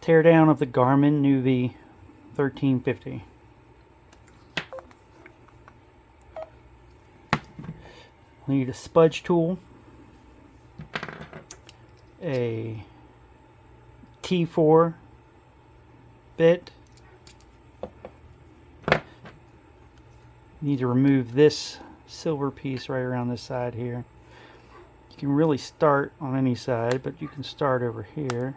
Teardown of the Garmin Nuvi 1350. We need a spudge tool, a T4 bit. You need to remove this silver piece right around this side here. You can really start on any side, but you can start over here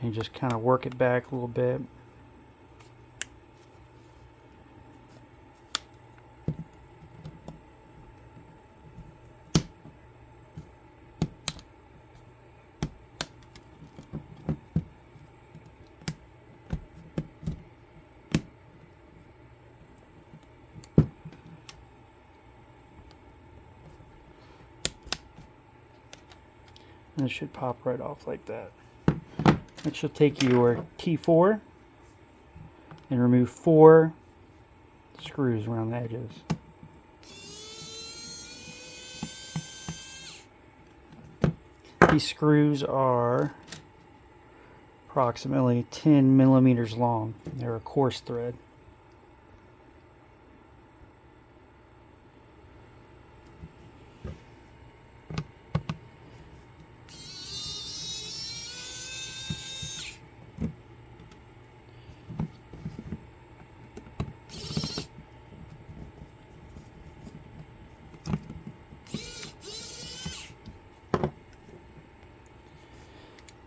and just kind of work it back a little bit. And it should pop right off like that. Next you'll take your T4 and remove 4 screws around the edges. These screws are approximately 10 millimeters long. They're a coarse thread.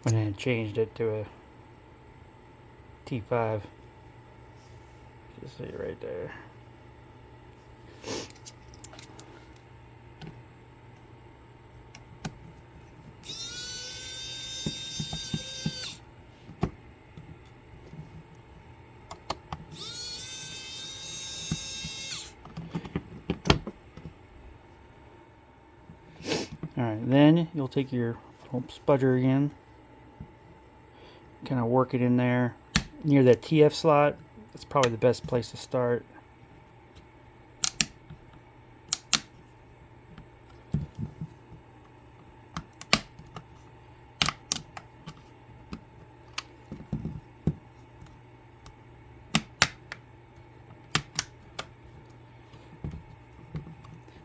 And then changed it to a T5. Just see it right there. Alright, then you'll take your spudger again, kind of work it in there near that TF slot. That's probably the best place to start.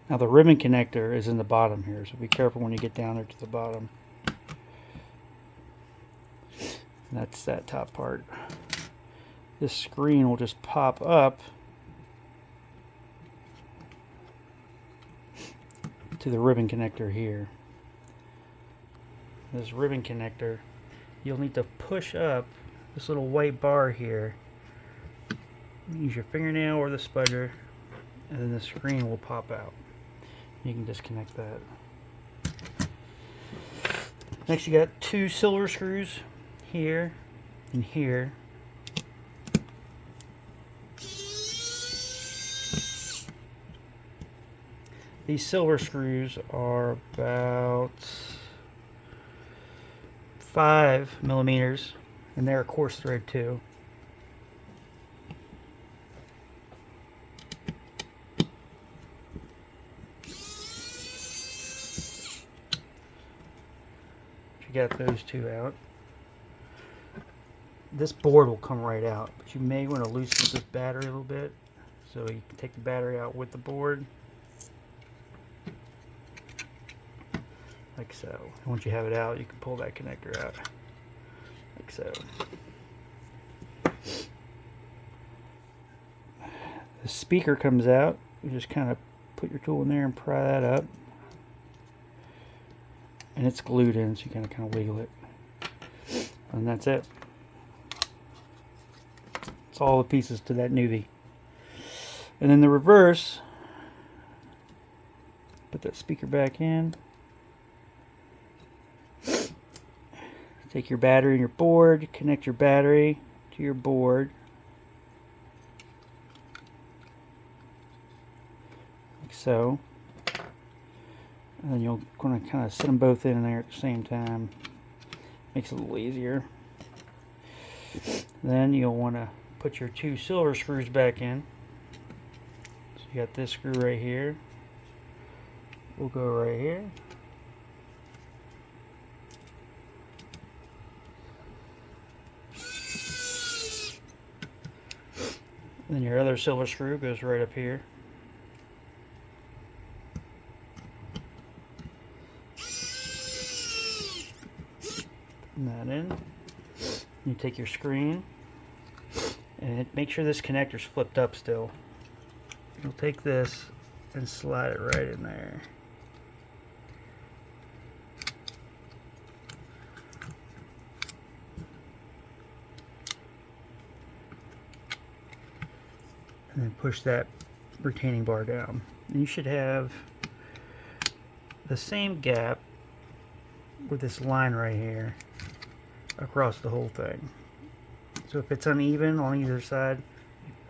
Now the ribbon connector is in the bottom here, so be careful when you get down there to the bottom. That's that top part. This screen will just pop up to the ribbon connector here. This ribbon connector, you'll need to push up this little white bar here. Use your fingernail or the spudger, and then the screen will pop out. You can disconnect that. Next you got 2 silver screws here and here. These silver screws are about 5 millimeters, and they're a coarse thread too. You got those 2 out. This board will come right out, but you may want to loosen this battery a little bit, so you can take the battery out with the board, like so. And once you have it out, you can pull that connector out, like so. The speaker comes out. You just kind of put your tool in there and pry that up, and it's glued in, so you kind of wiggle it, and that's it. It's all the pieces to that Nuvi. And then the reverse, put that speaker back in, take your battery and your board, connect your battery to your board, like so. And then you're going to kind of set them both in there at the same time. Makes it a little easier. Then you'll want to put your 2 silver screws back in. So you got this screw right here. We'll go right here. And then your other silver screw goes right up here. Putting that in. You take your screen and make sure this connector's flipped up still. You'll take this and slide it right in there. And then push that retaining bar down. And you should have the same gap with this line right here across the whole thing. So if it's uneven on either side,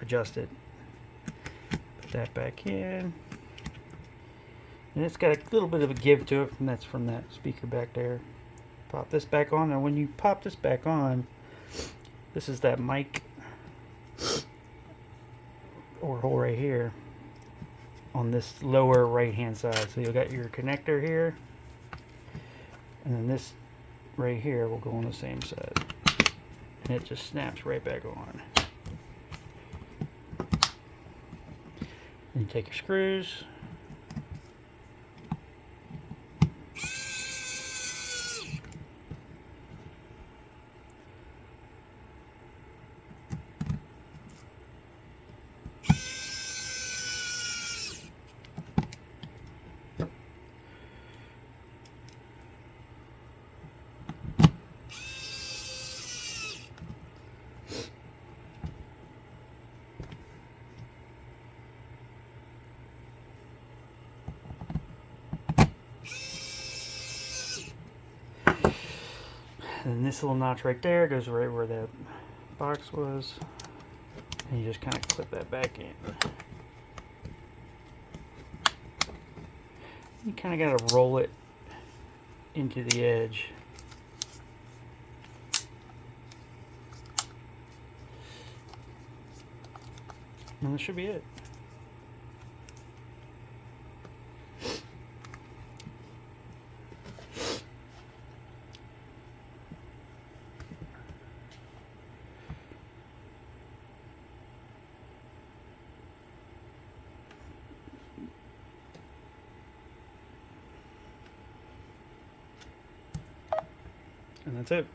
adjust it. Put that back in. And it's got a little bit of a give to it, and that's from that speaker back there. Pop this back on, and when you pop this back on, this is that mic or hole right here on this lower right hand side. So you'll got your connector here, and then this right here will go on the same side, and it just snaps right back on. Then you take your screws, and this little notch right there goes right where that box was, and you just kind of clip that back in. You kind of got to roll it into the edge. And that should be it. And that's it.